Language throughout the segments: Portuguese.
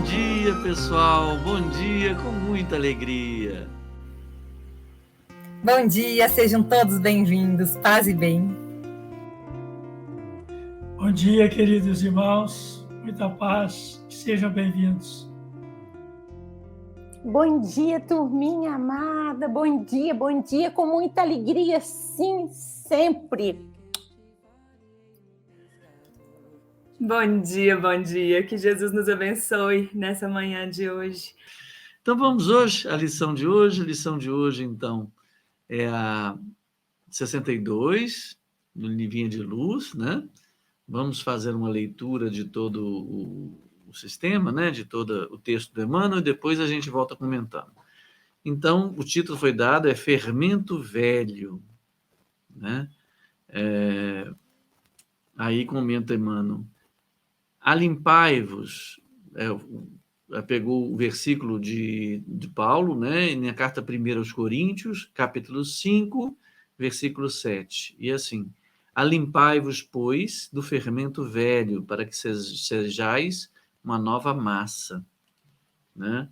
dia, pessoal. Bom dia com muita alegria. Bom dia, sejam todos bem-vindos. Paz e bem. Bom dia, queridos irmãos. Muita paz. Sejam bem-vindos. Bom dia, turminha amada. Bom dia, com muita alegria, sim, sempre. Bom dia, que Jesus nos abençoe nessa manhã de hoje. Então vamos hoje, a lição de hoje, então, é a 62, no Livinha de Luz, né? Vamos fazer uma leitura de todo o sistema, né? De todo o texto do Emmanuel, e depois a gente volta comentando. Então, o título foi dado, é Fermento Velho, né? Aí comenta Emmanuel, alimpai-vos, pegou o versículo de Paulo, né, na carta 1 aos Coríntios, capítulo 5, versículo 7, e assim, alimpai-vos, pois, do fermento velho, para que sejais uma nova massa, né?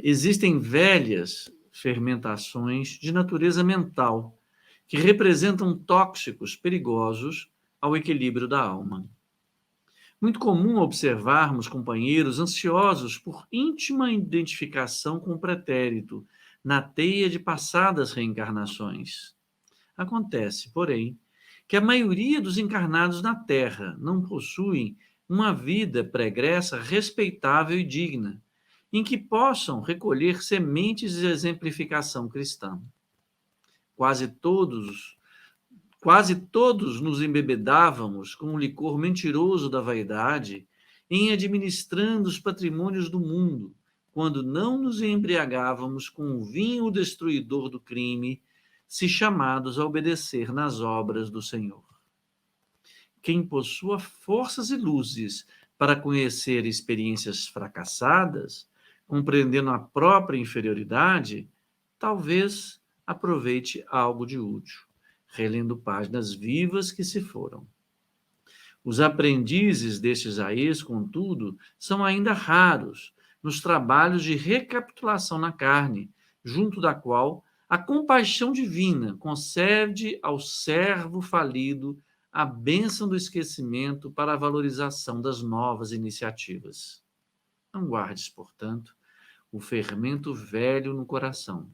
Existem velhas fermentações de natureza mental, que representam tóxicos perigosos ao equilíbrio da alma. Muito comum observarmos companheiros ansiosos por íntima identificação com o pretérito, na teia de passadas reencarnações. Acontece, porém, que a maioria dos encarnados na Terra não possuem uma vida pregressa respeitável e digna, em que possam recolher sementes de exemplificação cristã. Quase todos nos embebedávamos com o licor mentiroso da vaidade em administrando os patrimônios do mundo, quando não nos embriagávamos com o vinho destruidor do crime, se chamados a obedecer nas obras do Senhor. Quem possua forças e luzes para conhecer experiências fracassadas, compreendendo a própria inferioridade, talvez aproveite algo de útil, relendo páginas vivas que se foram. Os aprendizes destes aes, contudo, são ainda raros nos trabalhos de recapitulação na carne, junto da qual a compaixão divina concede ao servo falido a bênção do esquecimento para a valorização das novas iniciativas. Não guardes, portanto, o fermento velho no coração.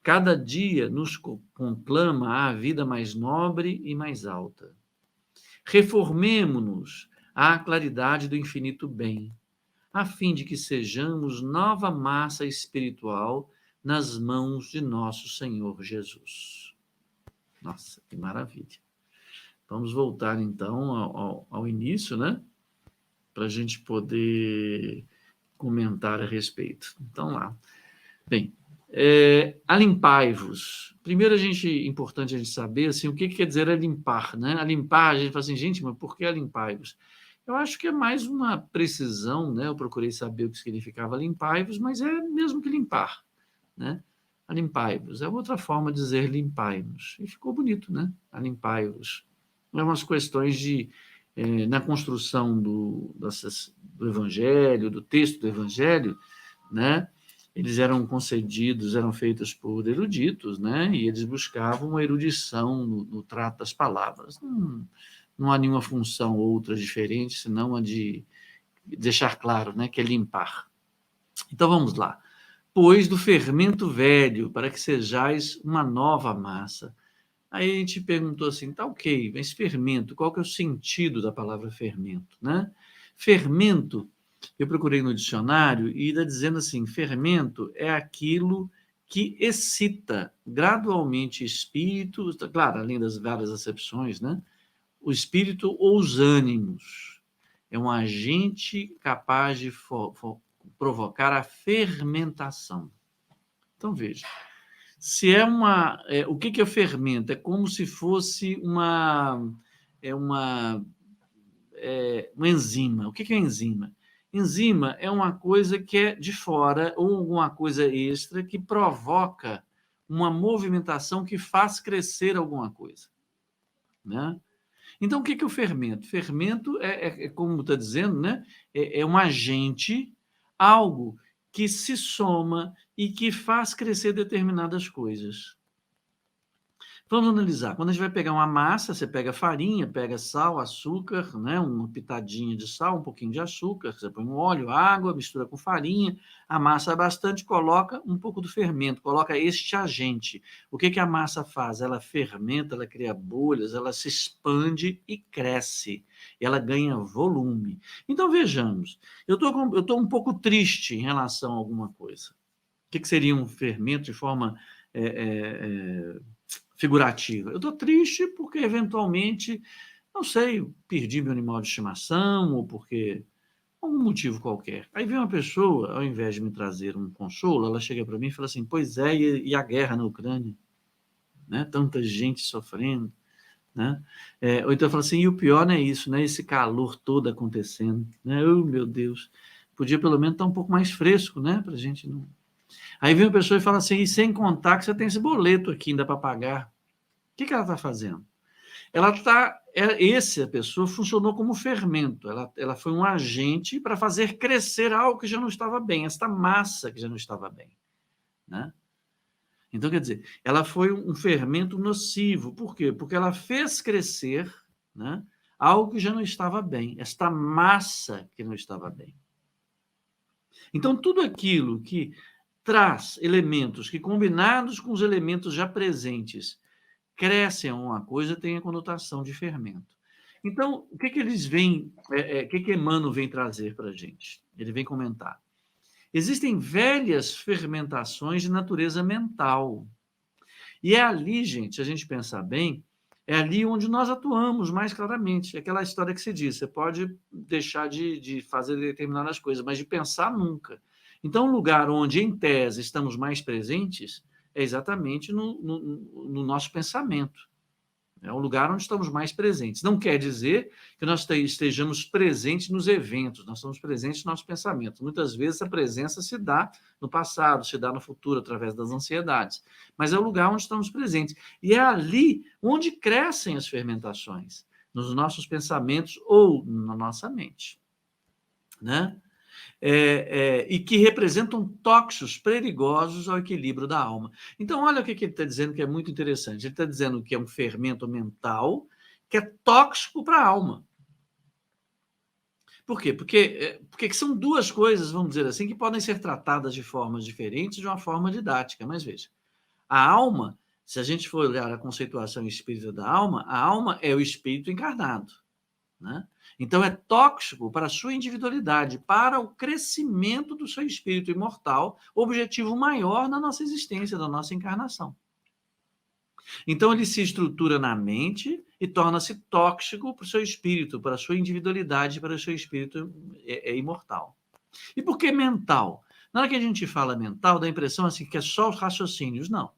Cada dia nos conclama à vida mais nobre e mais alta. Reformemo-nos à claridade do infinito bem, a fim de que sejamos nova massa espiritual nas mãos de nosso Senhor Jesus. Nossa, que maravilha. Vamos voltar, então, ao início, né? Para a gente poder comentar a respeito. Então, lá. Bem, alimpai-vos. Primeiro, importante a gente saber assim, o que quer dizer alimpar, né? Alimpar, a gente fala assim, gente, mas por que alimpai-vos? Eu acho que é mais uma precisão, né? Eu procurei saber o que significava alimpai-vos, mas é mesmo que limpar, né? Alimpai-vos. É outra forma de dizer limpai-nos. E ficou bonito, né? Alimpai-vos. É umas questões na construção do Evangelho, do texto do Evangelho, né? Eles eram feitos por eruditos, né? E eles buscavam uma erudição no trato das palavras. Não há nenhuma função outra diferente, senão a de deixar claro, né? Que é limpar. Então, vamos lá. Pois do fermento velho, para que sejais uma nova massa. Aí a gente perguntou assim, tá ok, mas fermento, qual que é o sentido da palavra fermento, né? Fermento, eu procurei no dicionário e está dizendo assim, fermento é aquilo que excita gradualmente espírito, claro, além das várias acepções, né? O espírito ou os ânimos. É um agente capaz de provocar a fermentação. Então, veja. Se o que é fermento? É como se fosse uma enzima. O que é enzima? Enzima é uma coisa que é de fora ou alguma coisa extra que provoca uma movimentação que faz crescer alguma coisa, né? Então, o que é o fermento? Fermento como está dizendo, né? É um agente, algo que se soma e que faz crescer determinadas coisas. Vamos analisar. Quando a gente vai pegar uma massa, você pega farinha, pega sal, açúcar, né? Uma pitadinha de sal, um pouquinho de açúcar, você põe um óleo, água, mistura com farinha, amassa bastante, coloca um pouco do fermento, coloca este agente. O que a massa faz? Ela fermenta, ela cria bolhas, ela se expande e cresce. Ela ganha volume. Então, vejamos. Eu estou um pouco triste em relação a alguma coisa. O que seria um fermento de forma figurativa? Eu estou triste porque, eventualmente, não sei, perdi meu animal de estimação ou porque algum motivo qualquer. Aí vem uma pessoa, ao invés de me trazer um consolo, ela chega para mim e fala assim, pois é, e a guerra na Ucrânia? Né? Tanta gente sofrendo. Né? Ou então fala assim, e o pior não é isso, né? Esse calor todo acontecendo. Né? Oh, meu Deus, podia pelo menos estar um pouco mais fresco, né? Para a gente não... Aí vem uma pessoa e fala assim, e sem contar que você tem esse boleto aqui ainda para pagar. O que ela está fazendo? Essa pessoa funcionou como fermento, ela foi um agente para fazer crescer algo que já não estava bem, esta massa que já não estava bem. Né? Então, quer dizer, ela foi um fermento nocivo. Por quê? Porque ela fez crescer, né, algo que já não estava bem, esta massa que não estava bem. Então, tudo aquilo que traz elementos que, combinados com os elementos já presentes, crescem a uma coisa, tem a conotação de fermento. Então, o que eles vêm, o que Emmanuel vem trazer para a gente? Ele vem comentar. Existem velhas fermentações de natureza mental. E é ali, gente, se a gente pensar bem, é ali onde nós atuamos mais claramente. É aquela história que se diz, você pode deixar de fazer determinadas coisas, mas de pensar nunca. Então, o lugar onde, em tese, estamos mais presentes é exatamente no nosso pensamento. É o lugar onde estamos mais presentes. Não quer dizer que nós estejamos presentes nos eventos, nós estamos presentes no nosso pensamento. Muitas vezes a presença se dá no passado, se dá no futuro, através das ansiedades. Mas é o lugar onde estamos presentes. E é ali onde crescem as fermentações, nos nossos pensamentos ou na nossa mente. Né? E que representam tóxicos perigosos ao equilíbrio da alma. Então, olha o que ele está dizendo, que é muito interessante. Ele está dizendo que é um fermento mental que é tóxico para a alma. Por quê? Porque são duas coisas, vamos dizer assim, que podem ser tratadas de formas diferentes, de uma forma didática. Mas veja, a alma, se a gente for olhar a conceituação espírita da alma, a alma é o espírito encarnado. Né? Então, é tóxico para a sua individualidade, para o crescimento do seu espírito imortal, objetivo maior na nossa existência, da nossa encarnação. Então, ele se estrutura na mente e torna-se tóxico para o seu espírito, para a sua individualidade, para o seu espírito imortal. E por que mental? Na hora que a gente fala mental, dá a impressão assim, que é só os raciocínios. Não.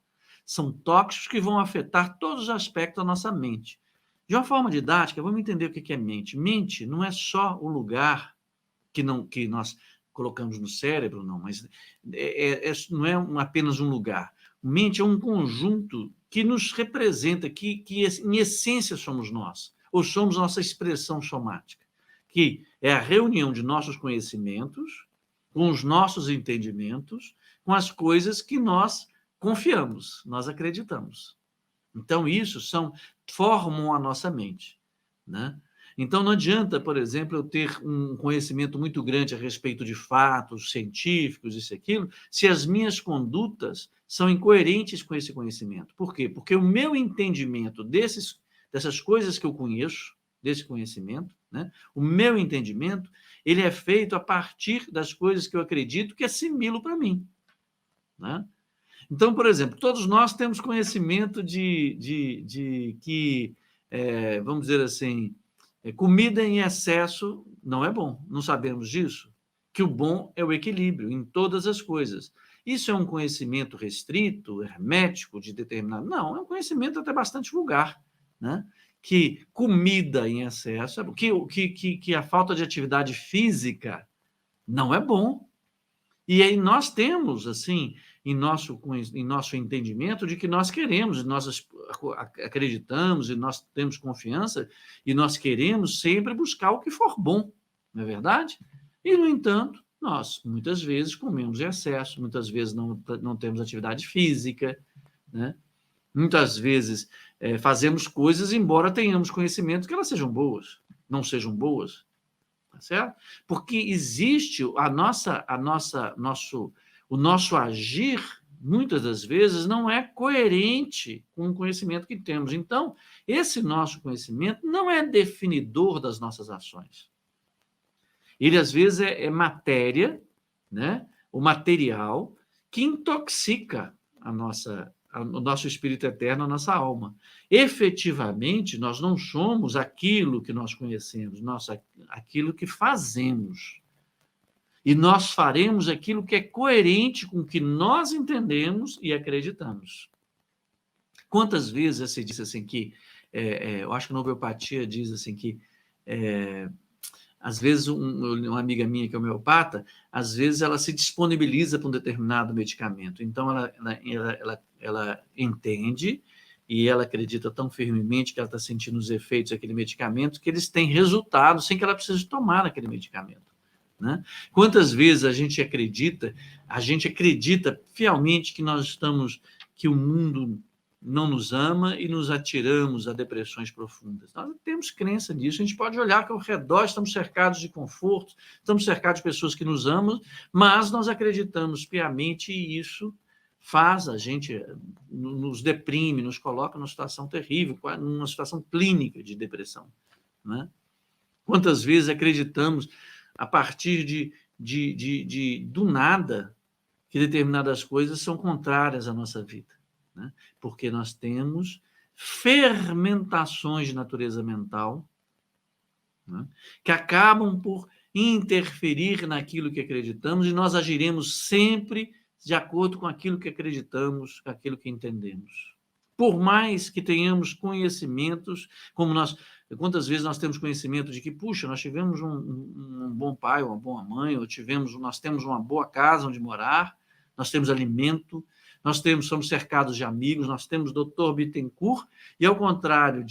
São tóxicos que vão afetar todos os aspectos da nossa mente. De uma forma didática, vamos entender o que é mente. Mente não é só o lugar que nós colocamos no cérebro, não, mas não é apenas um lugar. Mente é um conjunto que nos representa, que em essência somos nós, ou somos nossa expressão somática, que é a reunião de nossos conhecimentos, com os nossos entendimentos, com as coisas que nós confiamos, nós acreditamos. Então, isso formam a nossa mente. Né? Então, não adianta, por exemplo, eu ter um conhecimento muito grande a respeito de fatos científicos, isso e aquilo, se as minhas condutas são incoerentes com esse conhecimento. Por quê? Porque o meu entendimento dessas coisas que eu conheço, desse conhecimento, né? O meu entendimento, ele é feito a partir das coisas que eu acredito que assimilo para mim. Né? Então, por exemplo, todos nós temos conhecimento de que, vamos dizer assim, comida em excesso não é bom. Não sabemos disso? Que o bom é o equilíbrio em todas as coisas. Isso é um conhecimento restrito, hermético, de determinado... Não, é um conhecimento até bastante vulgar, né? Que comida em excesso, que a falta de atividade física não é bom. E aí nós temos, assim, em nosso entendimento de que nós queremos, nós acreditamos e nós temos confiança e nós queremos sempre buscar o que for bom, não é verdade? E, no entanto, nós muitas vezes comemos em excesso, muitas vezes não temos atividade física, né? Muitas vezes fazemos coisas embora tenhamos conhecimento que elas sejam boas, não sejam boas, tá certo? Porque existe o nosso agir, muitas das vezes, não é coerente com o conhecimento que temos. Então, esse nosso conhecimento não é definidor das nossas ações. Ele, às vezes, é matéria, né? O material que intoxica o nosso espírito eterno, a nossa alma. Efetivamente, nós não somos aquilo que nós conhecemos, aquilo que fazemos. E nós faremos aquilo que é coerente com o que nós entendemos e acreditamos. Quantas vezes você disse assim que, eu acho que na homeopatia diz assim que, às vezes, uma amiga minha que é homeopata, às vezes ela se disponibiliza para um determinado medicamento. Então, ela entende e ela acredita tão firmemente que ela está sentindo os efeitos daquele medicamento que eles têm resultado sem que ela precise tomar aquele medicamento, né? Quantas vezes a gente acredita fielmente que o mundo não nos ama e nos atiramos a depressões profundas. Nós temos crença nisso, a gente pode olhar que ao redor estamos cercados de conforto, estamos cercados de pessoas que nos amam, mas nós acreditamos piamente e isso faz a gente, nos deprime, nos coloca numa situação terrível, numa situação clínica de depressão, né? Quantas vezes acreditamos, a partir do nada, que determinadas coisas são contrárias à nossa vida, né? Porque nós temos fermentações de natureza mental, né, que acabam por interferir naquilo que acreditamos e nós agiremos sempre de acordo com aquilo que acreditamos, com aquilo que entendemos. Por mais que tenhamos conhecimentos, quantas vezes nós temos conhecimento de que, puxa, nós tivemos um bom pai, uma boa mãe, ou nós temos uma boa casa onde morar, nós temos alimento, somos cercados de amigos, nós temos Dr. Bittencourt, e ao contrário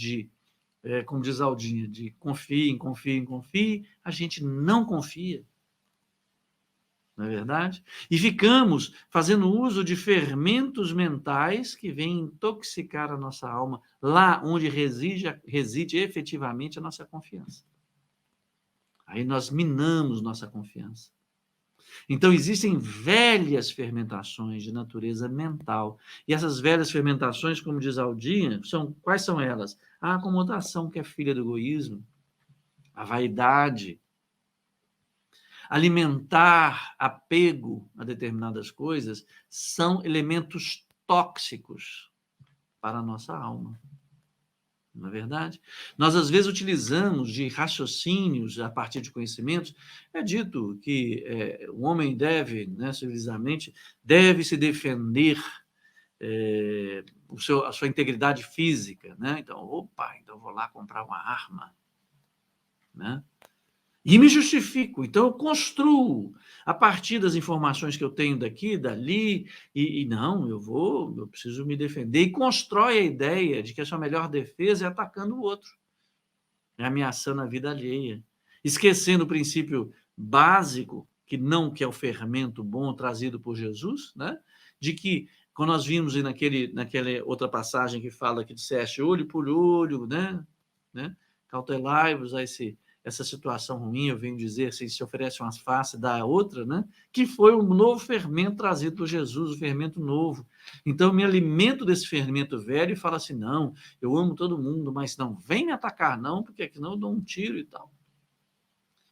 como diz Aldinha, de confie, a gente não confia. Não é verdade? E ficamos fazendo uso de fermentos mentais que vêm intoxicar a nossa alma, lá onde reside efetivamente a nossa confiança. Aí nós minamos nossa confiança. Então, existem velhas fermentações de natureza mental. E essas velhas fermentações, como diz Aldinha, quais são elas? A acomodação, que é filha do egoísmo, a vaidade, alimentar apego a determinadas coisas, são elementos tóxicos para a nossa alma. Não é verdade? Nós, às vezes, utilizamos de raciocínios a partir de conhecimentos. É dito que o homem deve, né, civilizadamente, deve se defender a sua integridade física, né? Então, então vou lá comprar uma arma, né? E me justifico, então eu construo a partir das informações que eu tenho daqui, dali, e não, eu preciso me defender, e constrói a ideia de que a sua melhor defesa é atacando o outro, é ameaçando a vida alheia, esquecendo o princípio básico, que é o fermento bom trazido por Jesus, né? De que, quando nós vimos naquela outra passagem que fala que disseste olho por olho, né? Cautelai-vos a essa situação ruim, eu venho dizer, se oferece uma face, dá a outra, né? Que foi um novo fermento trazido por Jesus, o fermento novo. Então, eu me alimento desse fermento velho e falo assim, não, eu amo todo mundo, mas não vem me atacar não, porque senão eu dou um tiro e tal.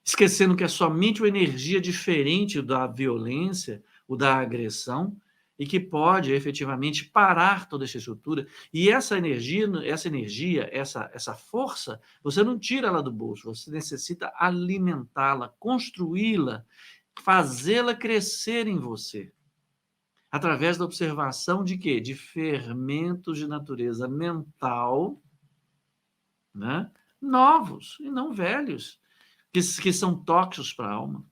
Esquecendo que é somente uma energia diferente da violência, ou da agressão, e que pode efetivamente parar toda essa estrutura. E essa força, você não tira ela do bolso, você necessita alimentá-la, construí-la, fazê-la crescer em você. Através da observação de quê? De fermentos de natureza mental, né? Novos e não velhos, que são tóxicos para a alma.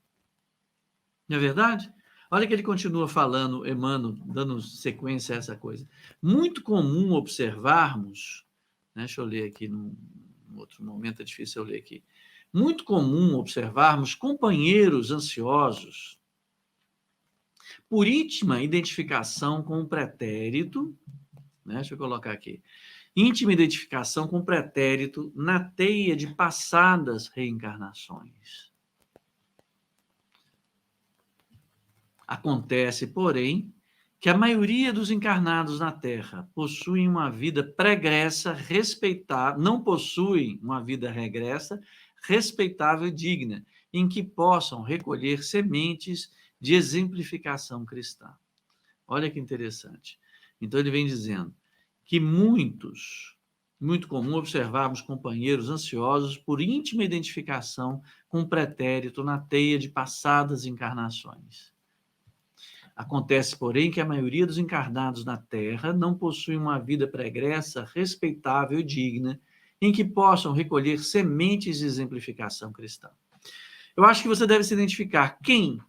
Não é verdade? Olha que ele continua falando, Emmanuel, dando sequência a essa coisa. Muito comum observarmos, né, deixa eu ler aqui num outro momento, é difícil eu ler aqui. Muito comum observarmos companheiros ansiosos por íntima identificação com o pretérito, né, deixa eu colocar aqui, íntima identificação com o pretérito na teia de passadas reencarnações. Acontece, porém, que a maioria dos encarnados na Terra possuem uma vida pregressa, respeitável, não possuem uma vida regressa, respeitável e digna, em que possam recolher sementes de exemplificação cristã. Olha que interessante. Então, ele vem dizendo que muito comum observarmos companheiros ansiosos por íntima identificação com o pretérito na teia de passadas encarnações. Acontece, porém, que a maioria dos encarnados na Terra não possui uma vida pregressa, respeitável e digna, em que possam recolher sementes de exemplificação cristã. Eu acho que você deve se identificar quem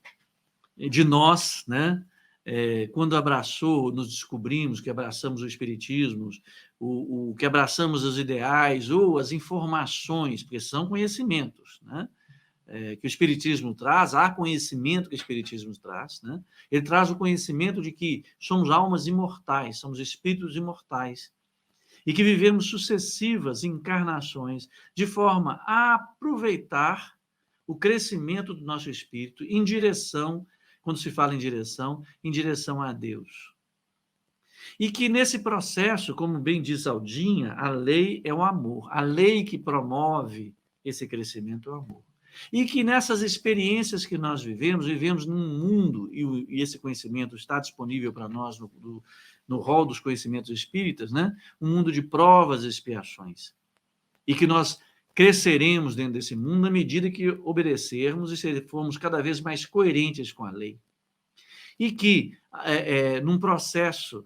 de nós, né, quando abraçou, nos descobrimos que abraçamos o Espiritismo, o que abraçamos os ideais ou as informações, porque são conhecimentos, né? Que o Espiritismo traz, há conhecimento que o Espiritismo traz, né? Ele traz o conhecimento de que somos almas imortais, somos espíritos imortais, e que vivemos sucessivas encarnações de forma a aproveitar o crescimento do nosso espírito em direção, quando se fala em direção a Deus. E que nesse processo, como bem diz Aldinha, a lei é o amor, a lei que promove esse crescimento é o amor. E que nessas experiências que nós vivemos num mundo, e esse conhecimento está disponível para nós no rol dos conhecimentos espíritas, né? Um mundo de provas e expiações. E que nós cresceremos dentro desse mundo à medida que obedecermos e formos cada vez mais coerentes com a lei. E que, num processo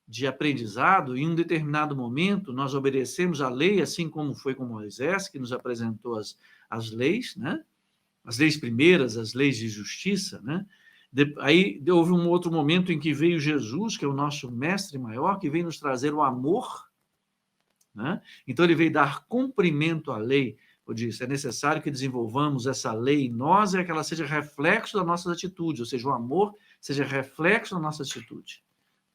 de aprendizado, em um determinado momento, nós obedecemos a lei, assim como foi com Moisés, que nos apresentou as leis, né? As leis primeiras, as leis de justiça, né? Aí houve um outro momento em que veio Jesus, que é o nosso mestre maior, que veio nos trazer o amor, né? Então ele veio dar cumprimento à lei. Eu disse, é necessário que desenvolvamos essa lei em nós e que ela seja reflexo das nossas atitudes, ou seja, o amor seja reflexo da nossa atitude.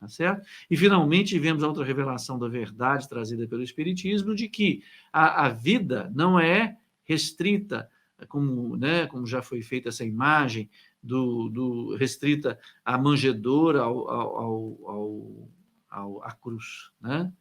Tá certo? E, finalmente, tivemos a outra revelação da verdade trazida pelo Espiritismo, de que a vida não é restrita, como já foi feita essa imagem, restrita à manjedoura, à cruz. Né?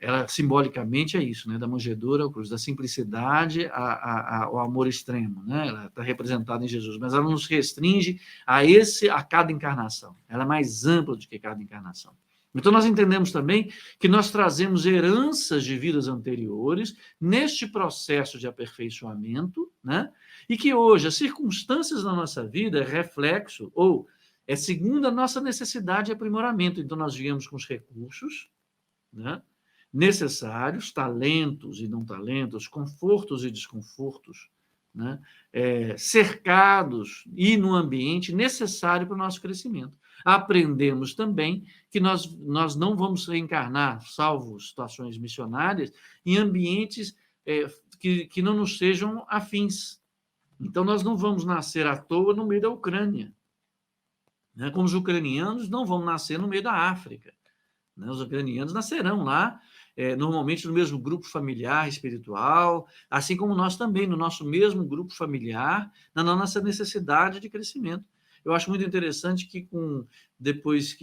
Ela, simbolicamente, é isso, né? Da manjedoura à cruz, da simplicidade ao amor extremo. Né? Ela está representada em Jesus, mas ela não nos restringe a cada encarnação. Ela é mais ampla do que cada encarnação. Então, nós entendemos também que nós trazemos heranças de vidas anteriores neste processo de aperfeiçoamento, né? E que hoje as circunstâncias da nossa vida é reflexo, ou é segundo a nossa necessidade de aprimoramento. Então, nós viemos com os recursos, né, necessários, talentos e não talentos, confortos e desconfortos, né, cercados e no ambiente necessário para o nosso crescimento. Aprendemos também que nós não vamos reencarnar, salvo situações missionárias, em ambientes que não nos sejam afins. Então, nós não vamos nascer à toa no meio da Ucrânia, né, como os ucranianos não vão nascer no meio da África. Os ucranianos nascerão lá, normalmente no mesmo grupo familiar espiritual, assim como nós também, no nosso mesmo grupo familiar, na nossa necessidade de crescimento. Eu acho muito interessante que, depois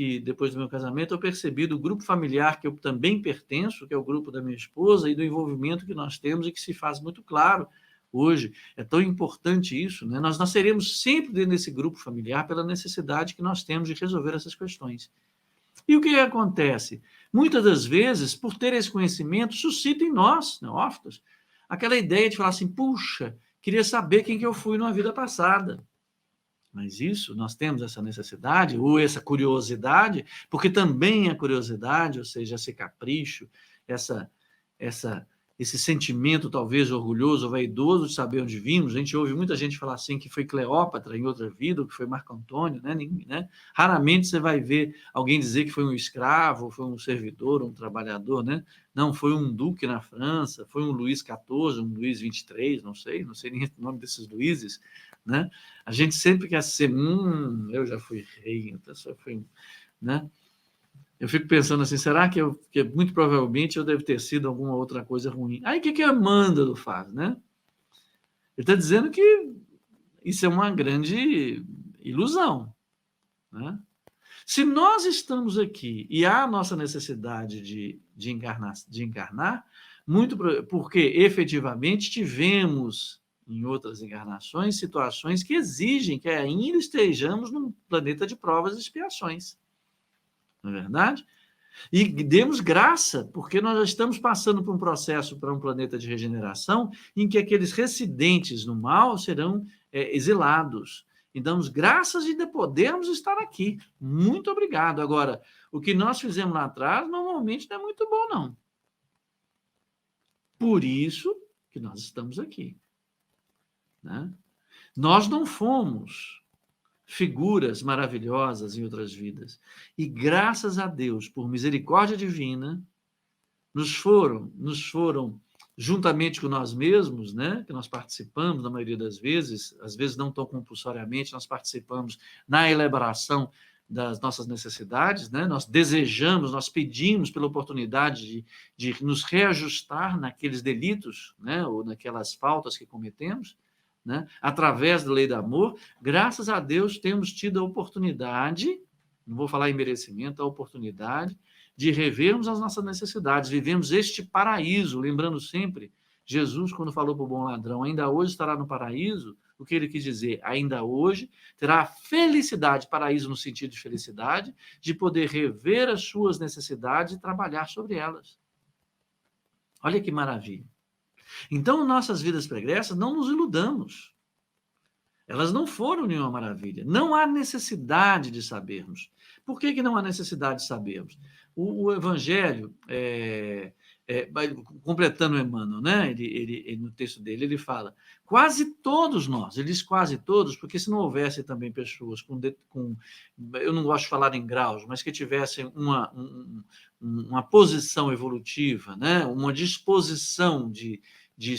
do meu casamento, eu percebi do grupo familiar que eu também pertenço, que é o grupo da minha esposa, e do envolvimento que nós temos e que se faz muito claro hoje. É tão importante isso, né? Nós nasceremos sempre dentro desse grupo familiar pela necessidade que nós temos de resolver essas questões. E o que acontece? Muitas das vezes, por ter esse conhecimento, suscita em nós, neófitos, aquela ideia de falar assim, puxa, queria saber quem que eu fui numa vida passada. Mas isso, nós temos essa necessidade, ou essa curiosidade, porque também a curiosidade, ou seja, esse capricho, essa esse sentimento talvez orgulhoso, vaidoso de saber onde vimos. A gente ouve muita gente falar assim que foi Cleópatra em outra vida, ou que foi Marco Antônio, né? Raramente você vai ver alguém dizer que foi um escravo, foi um servidor, um trabalhador, né? Não, foi um duque na França, foi um Luís XIV, um Luís XXIII, não sei nem o nome desses Luíses, né? A gente sempre quer ser, eu já fui rei, então só fui, né? Eu fico pensando assim, será que muito provavelmente eu devo ter sido alguma outra coisa ruim? Aí o que a Amândalo faz, né? Ele está dizendo que isso é uma grande ilusão, né? Se nós estamos aqui e há a nossa necessidade de encarnar, muito porque efetivamente tivemos em outras encarnações situações que exigem que ainda estejamos num planeta de provas e expiações. Não é verdade? E demos graça, porque nós já estamos passando por um processo para um planeta de regeneração em que aqueles residentes no mal serão exilados. E damos graças de ainda podermos estar aqui. Muito obrigado. Agora, o que nós fizemos lá atrás normalmente não é muito bom, não. Por isso que nós estamos aqui, né? Nós não fomos figuras maravilhosas em outras vidas. E graças a Deus, por misericórdia divina, nos foram, juntamente com nós mesmos, né, que nós participamos, na maioria das vezes, às vezes não tão compulsoriamente, nós participamos na elaboração das nossas necessidades, né? Nós desejamos, nós pedimos pela oportunidade de nos reajustar naqueles delitos, né, ou naquelas faltas que cometemos, né? Através da lei do amor, graças a Deus temos tido a oportunidade, não vou falar em merecimento, a oportunidade de revermos as nossas necessidades, vivemos este paraíso, lembrando sempre, Jesus, quando falou para o bom ladrão, ainda hoje estará no paraíso, o que ele quis dizer? Ainda hoje terá a felicidade, paraíso no sentido de felicidade, de poder rever as suas necessidades e trabalhar sobre elas. Olha que maravilha. Então, nossas vidas pregressas, não nos iludamos. Elas não foram nenhuma maravilha. Não há necessidade de sabermos. Por que não há necessidade de sabermos? O Evangelho, completando Emmanuel, né? Ele, no texto dele, ele fala, quase todos nós, ele diz quase todos, porque se não houvesse também pessoas eu não gosto de falar em graus, mas que tivessem uma posição evolutiva, né? Uma disposição de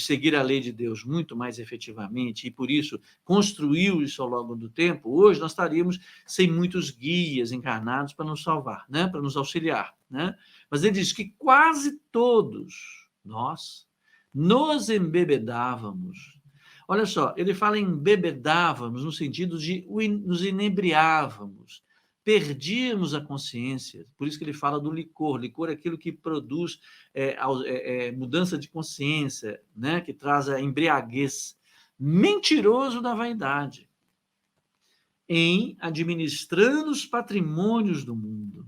seguir a lei de Deus muito mais efetivamente, e por isso construiu isso ao longo do tempo, hoje nós estaríamos sem muitos guias encarnados para nos salvar, né? Para nos auxiliar, né? Mas ele diz que quase todos nós nos embebedávamos. Olha só, ele fala embebedávamos no sentido de nos inebriávamos, perdíamos a consciência, por isso que ele fala do licor. Licor é aquilo que produz mudança de consciência, né? Que traz a embriaguez. Mentiroso da vaidade, em administrando os patrimônios do mundo.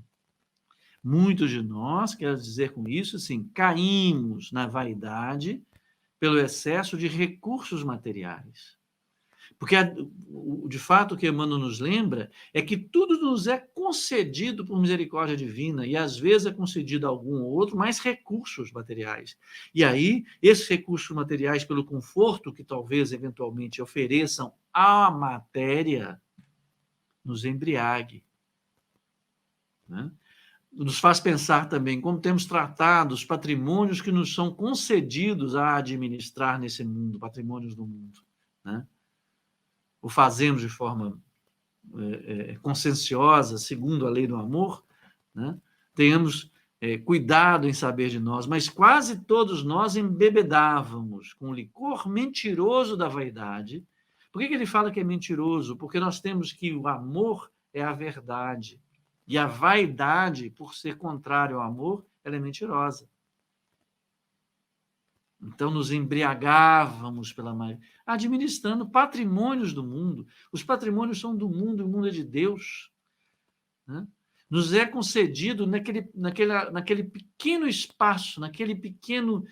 Muitos de nós, quero dizer com isso, assim, caímos na vaidade pelo excesso de recursos materiais. Porque, de fato, o que Emmanuel nos lembra é que tudo nos é concedido por misericórdia divina, e às vezes é concedido a algum ou outro mais recursos materiais. E aí, esses recursos materiais, pelo conforto que talvez eventualmente ofereçam à matéria, nos embriague, né? Nos faz pensar também como temos tratado os patrimônios que nos são concedidos a administrar nesse mundo, patrimônios do mundo, né? O fazemos de forma conscienciosa, segundo a lei do amor, né? Tenhamos cuidado em saber de nós, mas quase todos nós embebedávamos com o licor mentiroso da vaidade. Por que ele fala que é mentiroso? Porque nós temos que o amor é a verdade, e a vaidade, por ser contrário ao amor, ela é mentirosa. Então, nos embriagávamos administrando patrimônios do mundo. Os patrimônios são do mundo, e o mundo é de Deus, né? Nos é concedido naquele pequeno espaço, naquele pequeno,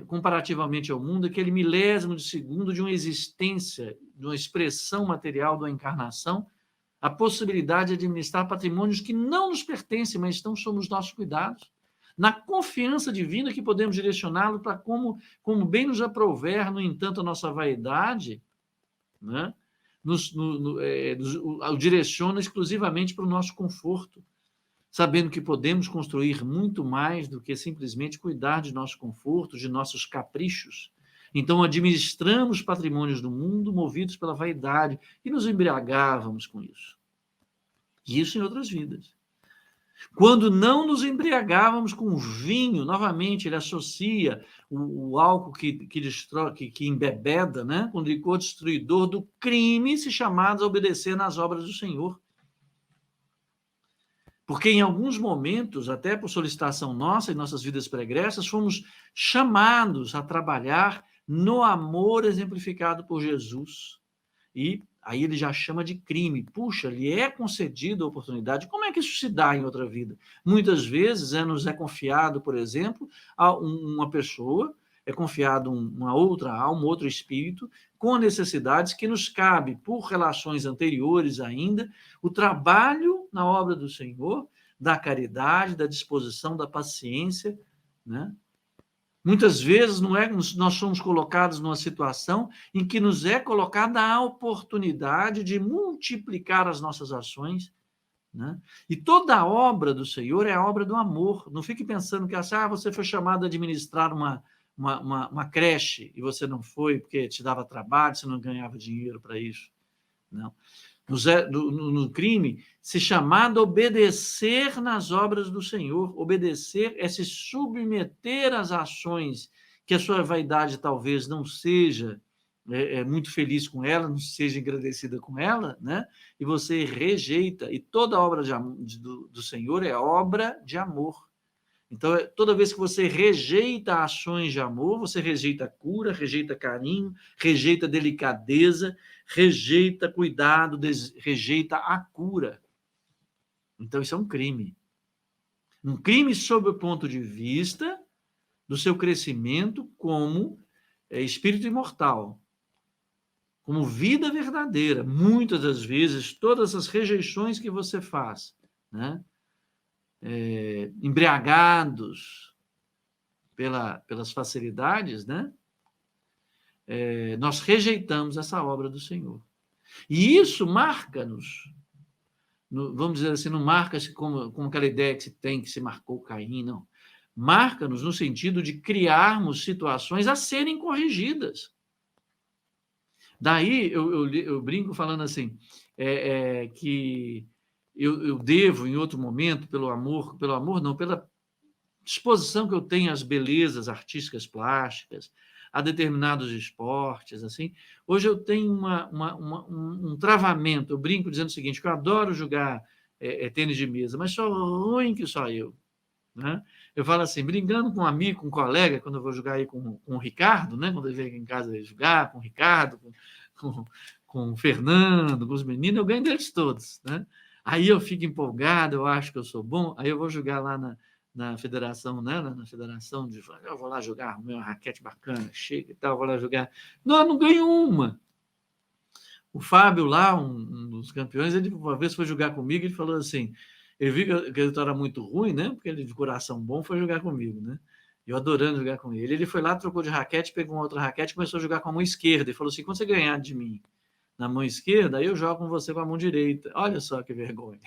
comparativamente ao mundo, aquele milésimo de segundo de uma existência, de uma expressão material de uma encarnação, a possibilidade de administrar patrimônios que não nos pertencem, mas estão sob os nossos cuidados. na confiança divina que podemos direcioná-lo para como bem nos aprouver, no entanto, a nossa vaidade, né? O direciona exclusivamente para o nosso conforto, sabendo que podemos construir muito mais do que simplesmente cuidar de nosso conforto, de nossos caprichos. Então, administramos patrimônios do mundo movidos pela vaidade e nos embriagávamos com isso. E isso em outras vidas. Quando não nos embriagávamos com o vinho, novamente, ele associa o álcool que destrói, que embebeda, né? Com o licor destruidor do crime, se chamados a obedecer nas obras do Senhor. Porque em alguns momentos, até por solicitação nossa em nossas vidas pregressas, fomos chamados a trabalhar no amor exemplificado por Jesus. E aí ele já chama de crime. Puxa, lhe é concedida a oportunidade. Como é que isso se dá em outra vida? Muitas vezes nos é confiado, por exemplo, a uma pessoa, é confiado uma outra alma, outro espírito, com necessidades que nos cabe, por relações anteriores ainda, o trabalho na obra do Senhor, da caridade, da disposição, da paciência, né? Muitas vezes nós somos colocados numa situação em que nos é colocada a oportunidade de multiplicar as nossas ações, né? E toda a obra do Senhor é a obra do amor. Não fique pensando que você foi chamado a administrar uma creche e você não foi porque te dava trabalho, você não ganhava dinheiro para isso. Não. No crime, se chamado a obedecer nas obras do Senhor. Obedecer é se submeter às ações que a sua vaidade talvez não seja muito feliz com ela, não seja agradecida com ela, né? E você rejeita. E toda obra do Senhor é obra de amor. Então, toda vez que você rejeita ações de amor, você rejeita cura, rejeita carinho, rejeita delicadeza, rejeita cuidado, rejeita a cura. Então, isso é um crime. Um crime sob o ponto de vista do seu crescimento como espírito imortal, como vida verdadeira. Muitas das vezes, todas as rejeições que você faz, né? Embriagados pelas facilidades, né? Nós rejeitamos essa obra do Senhor. E isso marca-nos, vamos dizer assim, não marca-se como aquela ideia que se tem, que se marcou Caim, não. Marca-nos no sentido de criarmos situações a serem corrigidas. Daí eu brinco falando assim, que eu devo, em outro momento, pelo amor não, pela disposição que eu tenho às belezas artísticas plásticas, a determinados esportes, assim. Hoje eu tenho um travamento, eu brinco dizendo o seguinte, que eu adoro jogar tênis de mesa, mas sou ruim que só eu, né? Eu falo assim, brincando com um amigo, com um colega, quando eu vou jogar aí com o Ricardo, né? Quando eu venho aqui em casa jogar com o Ricardo, com o Fernando, com os meninos, eu ganho deles todos, né? Aí eu fico empolgado, eu acho que eu sou bom, aí eu vou jogar lá na federação, né? Na federação, eu vou lá jogar, meu raquete bacana, chega e tal, vou lá jogar. Não ganho uma. O Fábio lá, um dos campeões, ele uma vez foi jogar comigo, ele falou assim, ele viu que ele era muito ruim, né? Porque ele de coração bom foi jogar comigo, né? Eu adorando jogar com ele. Ele foi lá, trocou de raquete, pegou uma outra raquete, começou a jogar com a mão esquerda e falou assim, quando você ganhar de mim na mão esquerda, aí eu jogo com você com a mão direita. Olha só que vergonha.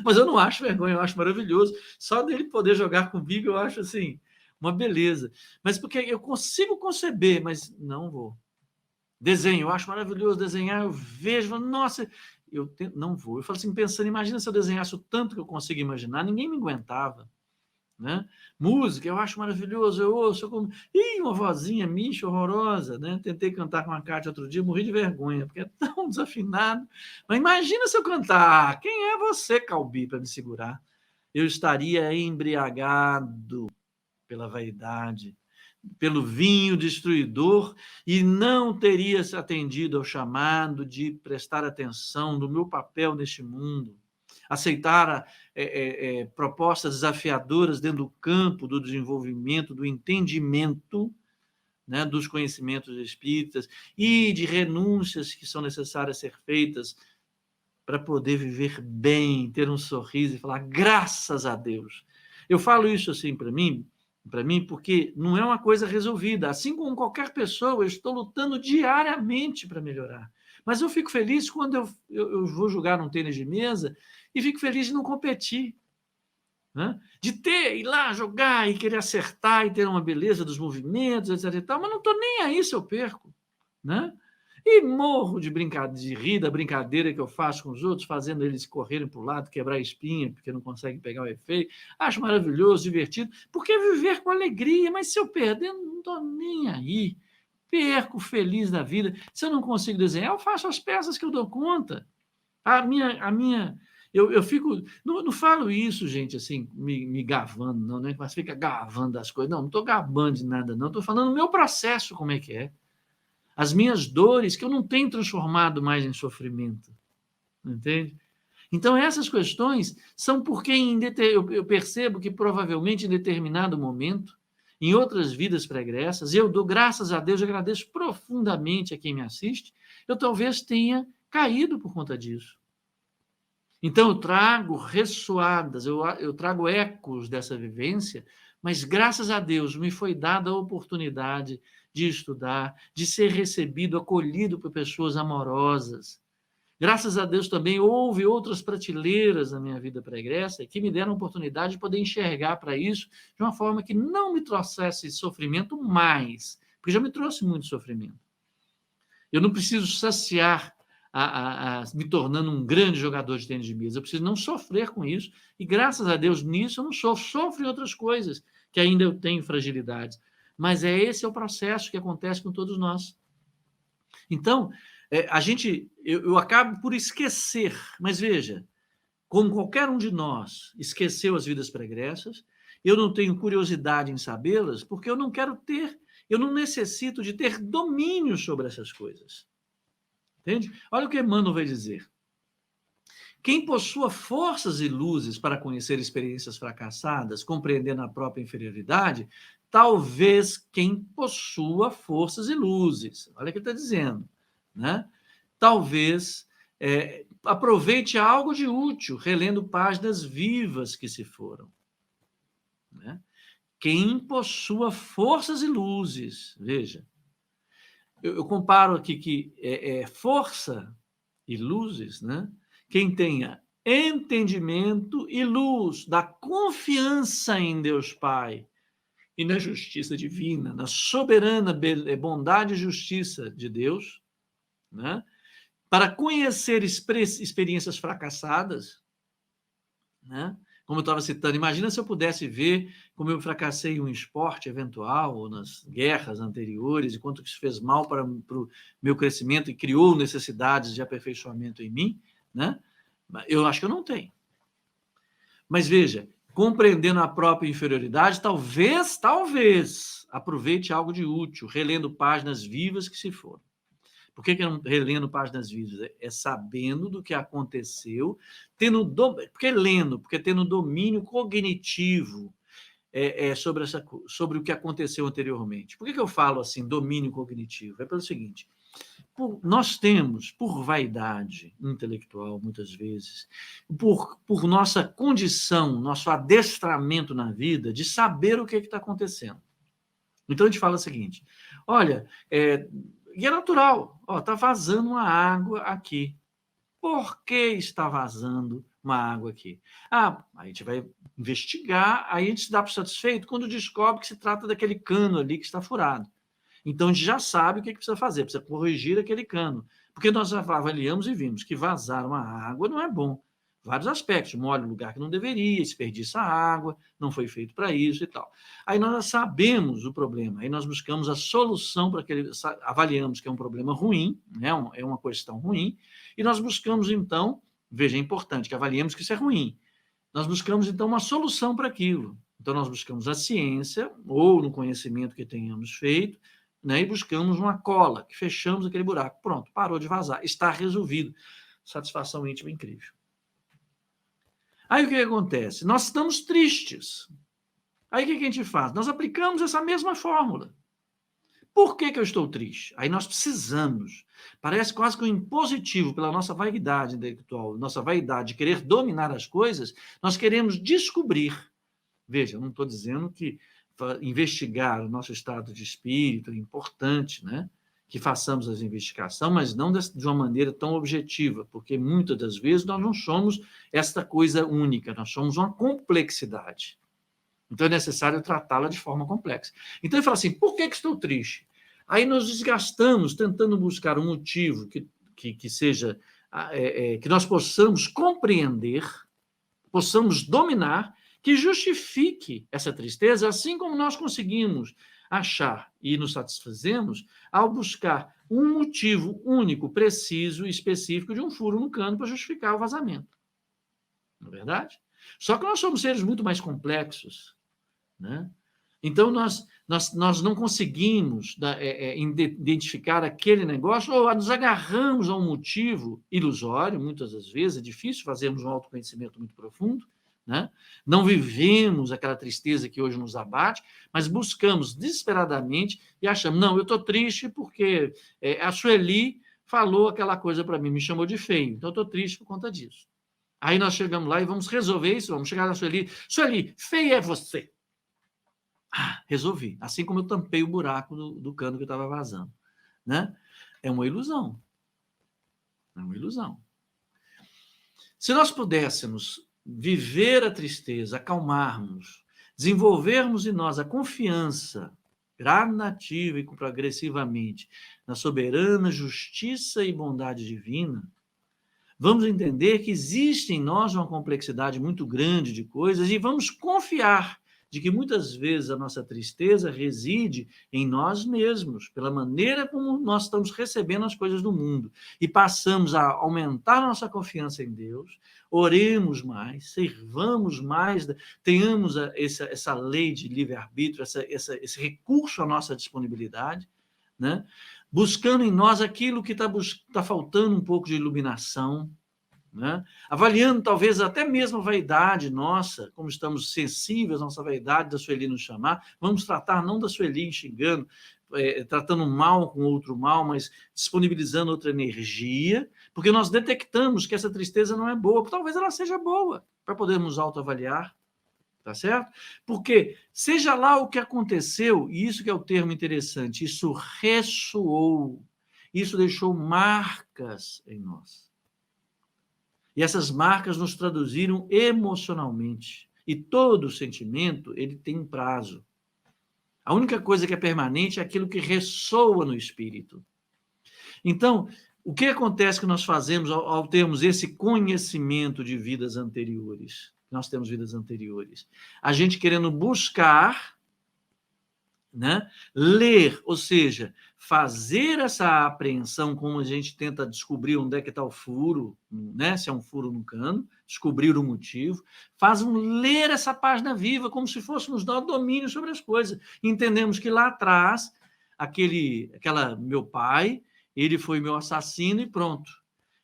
Mas eu não acho vergonha, eu acho maravilhoso. Só dele poder jogar comigo, eu acho assim, uma beleza. Mas porque eu consigo conceber, mas não vou. Desenho, eu acho maravilhoso desenhar, eu vejo, nossa, não vou. Eu falo assim, pensando, imagina se eu desenhasse o tanto que eu consigo imaginar, ninguém me aguentava. Né? Música, eu acho maravilhoso, eu ouço, uma vozinha mixa, horrorosa, né? Tentei cantar com a Cátia outro dia, morri de vergonha, porque é tão desafinado. Mas imagina se eu cantar, quem é você, Calbi, para me segurar? Eu estaria embriagado pela vaidade, pelo vinho destruidor, e não teria se atendido ao chamado de prestar atenção no meu papel neste mundo, aceitar propostas desafiadoras dentro do campo do desenvolvimento, do entendimento, né, dos conhecimentos espíritas e de renúncias que são necessárias ser feitas para poder viver bem, ter um sorriso e falar graças a Deus. Eu falo isso assim para mim, porque não é uma coisa resolvida. Assim como qualquer pessoa, eu estou lutando diariamente para melhorar. Mas eu fico feliz quando eu vou jogar um tênis de mesa e fico feliz de não competir. Né? De ir lá jogar e querer acertar e ter uma beleza dos movimentos, etc. E tal, mas não estou nem aí se eu perco. Né? E morro de rir da brincadeira que eu faço com os outros, fazendo eles correrem para o lado, quebrar a espinha, porque não conseguem pegar o efeito. Acho maravilhoso, divertido, porque é viver com alegria, mas se eu perder, não estou nem aí. Perco feliz da vida. Se eu não consigo desenhar, eu faço as peças que eu dou conta. Eu fico. Não falo isso, gente, assim, me gavando, não, né? Mas fica gavando as coisas. Não estou gabando de nada, não. Estou falando do meu processo, como é que é. As minhas dores, que eu não tenho transformado mais em sofrimento. Entende? Então, essas questões são porque eu percebo que, provavelmente, em determinado momento, em outras vidas pregressas, eu dou graças a Deus, eu agradeço profundamente a quem me assiste, eu talvez tenha caído por conta disso. Então, eu trago ressoadas, eu trago ecos dessa vivência, mas, graças a Deus, me foi dada a oportunidade de estudar, de ser recebido, acolhido por pessoas amorosas. Graças a Deus também houve outras prateleiras na minha vida pregressa que me deram a oportunidade de poder enxergar para isso de uma forma que não me trouxesse sofrimento mais, porque já me trouxe muito sofrimento. Eu não preciso saciar me tornando um grande jogador de tênis de mesa, eu preciso não sofrer com isso, e graças a Deus nisso eu não sofro em outras coisas, que ainda eu tenho fragilidades. Mas esse é o processo que acontece com todos nós. Então, eu acabo por esquecer, mas veja, como qualquer um de nós esqueceu as vidas pregressas, eu não tenho curiosidade em sabê-las, porque eu não necessito de ter domínio sobre essas coisas. Entende? Olha o que Emmanuel vai dizer. Quem possua forças e luzes para conhecer experiências fracassadas, compreendendo a própria inferioridade, talvez quem possua forças e luzes. Olha o que ele está dizendo. Né? Talvez aproveite algo de útil, relendo páginas vivas que se foram. Né? Quem possua forças e luzes, veja, eu comparo aqui que força e luzes, né? Quem tenha entendimento e luz da confiança em Deus Pai e na justiça divina, na soberana bondade e justiça de Deus, né? Para conhecer experiências fracassadas, né? Como eu estava citando, imagina se eu pudesse ver como eu fracassei em um esporte eventual, ou nas guerras anteriores, e quanto isso fez mal para o meu crescimento e criou necessidades de aperfeiçoamento em mim, né? Eu acho que eu não tenho. Mas veja, compreendendo a própria inferioridade, talvez aproveite algo de útil, relendo páginas vivas que se foram. Por que eu não relendo páginas vivas? É sabendo do que aconteceu, porque tendo domínio cognitivo sobre o que aconteceu anteriormente. Por que eu falo assim, domínio cognitivo? É pelo seguinte, nós temos, por vaidade intelectual, muitas vezes, por nossa condição, nosso adestramento na vida, de saber o que está acontecendo. Então, a gente fala o seguinte, olha, e é natural, está vazando uma água aqui. Por que está vazando uma água aqui? A gente vai investigar, aí a gente se dá por satisfeito quando descobre que se trata daquele cano ali que está furado. Então, a gente já sabe o que precisa fazer, precisa corrigir aquele cano. Porque nós avaliamos e vimos que vazar uma água não é bom. Vários aspectos, molha no lugar que não deveria, desperdiça água, não foi feito para isso e tal. Aí nós sabemos o problema, aí nós buscamos a solução para aquele, avaliamos que é um problema ruim, né? É uma questão ruim, e nós buscamos então, veja, é importante que avaliemos que isso é ruim, nós buscamos então uma solução para aquilo. Então nós buscamos a ciência, ou no conhecimento que tenhamos feito, né? E buscamos uma cola, que fechamos aquele buraco, pronto, parou de vazar, está resolvido. Satisfação íntima incrível. Aí o que acontece? Nós estamos tristes. Aí o que a gente faz? Nós aplicamos essa mesma fórmula. Por que eu estou triste? Aí nós precisamos. Parece quase que um impositivo pela nossa vaidade intelectual, nossa vaidade de querer dominar as coisas, nós queremos descobrir Veja, eu não estou dizendo que investigar o nosso estado de espírito é importante, né? Que façamos essa investigação, mas não de uma maneira tão objetiva, porque muitas das vezes nós não somos esta coisa única, nós somos uma complexidade. Então é necessário tratá-la de forma complexa. Então ele fala assim, por que estou triste? Aí nós desgastamos tentando buscar um motivo que seja, que nós possamos compreender, possamos dominar, que justifique essa tristeza, assim como nós conseguimos achar e nos satisfazemos ao buscar um motivo único, preciso e específico de um furo no cano para justificar o vazamento. Não é verdade? Só que nós somos seres muito mais complexos, né? Então, nós não conseguimos identificar aquele negócio, ou nos agarramos a um motivo ilusório, muitas das vezes, é difícil fazermos um autoconhecimento muito profundo, né? Não vivemos aquela tristeza que hoje nos abate, mas buscamos desesperadamente e achamos, não, eu estou triste porque a Sueli falou aquela coisa para mim, me chamou de feio, então eu estou triste por conta disso. Aí nós chegamos lá e vamos resolver isso, vamos chegar na Sueli, Sueli, feia é você. Ah, resolvi. Assim como eu tampei o buraco do cano que eu estava vazando, né? É uma ilusão. É uma ilusão. Se nós pudéssemos viver a tristeza, acalmarmos, desenvolvermos em nós a confiança gradativa e progressivamente na soberana justiça e bondade divina, vamos entender que existe em nós uma complexidade muito grande de coisas e vamos confiar de que muitas vezes a nossa tristeza reside em nós mesmos, pela maneira como nós estamos recebendo as coisas do mundo. E passamos a aumentar a nossa confiança em Deus, oremos mais, servamos mais, tenhamos essa lei de livre-arbítrio, esse recurso à nossa disponibilidade, né? Buscando em nós aquilo que está faltando um pouco de iluminação, né? Avaliando talvez até mesmo a vaidade nossa, como estamos sensíveis à nossa vaidade, da Sueli nos chamar, vamos tratar não da Sueli xingando, tratando um mal com outro mal, mas disponibilizando outra energia, porque nós detectamos que essa tristeza não é boa, talvez ela seja boa, para podermos autoavaliar, tá certo? Porque seja lá o que aconteceu, e isso que é o termo interessante, isso ressoou, isso deixou marcas em nós. E essas marcas nos traduziram emocionalmente. E todo sentimento, ele tem um prazo. A única coisa que é permanente é aquilo que ressoa no espírito. Então, o que acontece que nós fazemos ao termos esse conhecimento de vidas anteriores? Nós temos vidas anteriores. A gente querendo buscar, né, ler, ou seja, fazer essa apreensão, como a gente tenta descobrir onde é que está o furo, né, se é um furo no cano, descobrir o motivo, ler essa página viva, como se fosse nos dar domínio sobre as coisas. Entendemos que lá atrás, meu pai, ele foi meu assassino e pronto.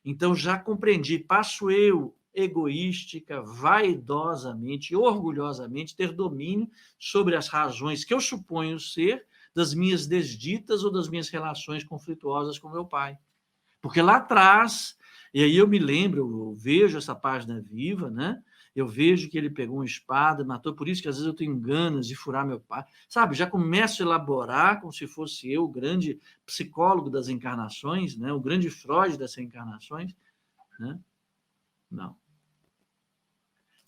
Então, já compreendi, passo eu, egoística, vaidosamente, orgulhosamente, ter domínio sobre as razões que eu suponho ser das minhas desditas ou das minhas relações conflituosas com meu pai. Porque lá atrás, e aí eu me lembro, eu vejo essa página viva, né? Eu vejo que ele pegou uma espada, matou, por isso que às vezes eu tenho ganas de furar meu pai. Sabe, já começo a elaborar como se fosse eu o grande psicólogo das encarnações, né? O grande Freud das encarnações, né? Não.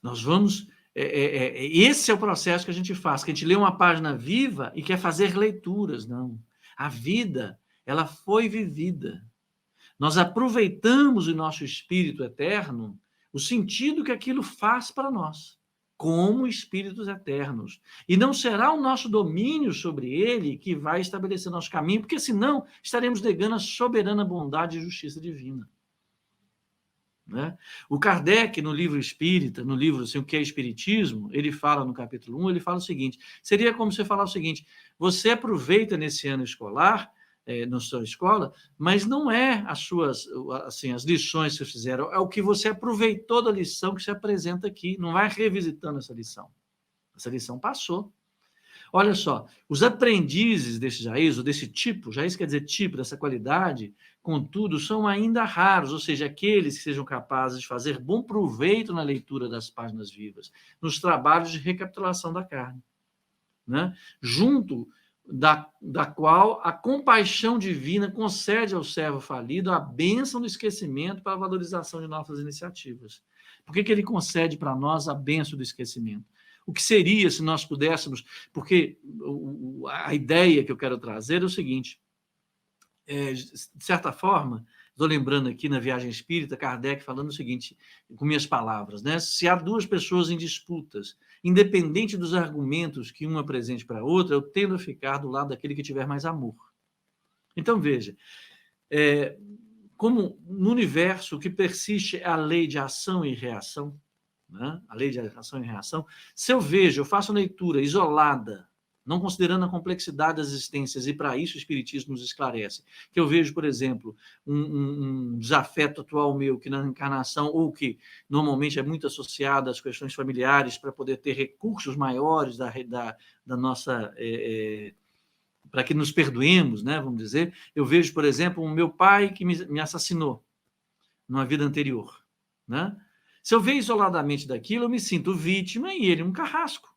Nós vamos... esse é o processo que a gente faz, que a gente lê uma página viva e quer fazer leituras. Não. A vida, ela foi vivida. Nós aproveitamos o nosso espírito eterno, o sentido que aquilo faz para nós, como espíritos eternos. E não será o nosso domínio sobre ele que vai estabelecer nosso caminho, porque senão estaremos negando a soberana bondade e justiça divina. Né? O Kardec, no livro Espírita, no livro assim, O que é Espiritismo, ele fala no capítulo 1, ele fala o seguinte, seria como você falar o seguinte, você aproveita nesse ano escolar, na sua escola, mas não é as lições que você fizeram, é o que você aproveitou da lição que se apresenta aqui, não vai revisitando essa lição passou. Olha só, os aprendizes desse Jaís, ou desse tipo, Jaís quer dizer tipo, dessa qualidade, contudo, são ainda raros, ou seja, aqueles que sejam capazes de fazer bom proveito na leitura das páginas vivas, nos trabalhos de recapitulação da carne, né? Junto da qual a compaixão divina concede ao servo falido a bênção do esquecimento para a valorização de nossas iniciativas. Por que ele concede para nós a bênção do esquecimento? O que seria se nós pudéssemos... Porque a ideia que eu quero trazer é o seguinte, de certa forma, estou lembrando aqui na Viagem Espírita, Kardec falando o seguinte, com minhas palavras, né? Se há duas pessoas em disputas, independente dos argumentos que uma apresente para a outra, eu tendo a ficar do lado daquele que tiver mais amor. Então, veja, como no universo o que persiste é a lei de ação e reação, né? A lei de ação e reação, se eu faço uma leitura isolada, não considerando a complexidade das existências, e para isso o Espiritismo nos esclarece, que eu vejo, por exemplo, um desafeto atual meu, que na encarnação, ou que normalmente é muito associado às questões familiares, para poder ter recursos maiores da nossa... para que nos perdoemos, né, vamos dizer, eu vejo, por exemplo, o meu pai que me assassinou numa vida anterior, né? Se eu ver isoladamente daquilo, eu me sinto vítima e ele um carrasco.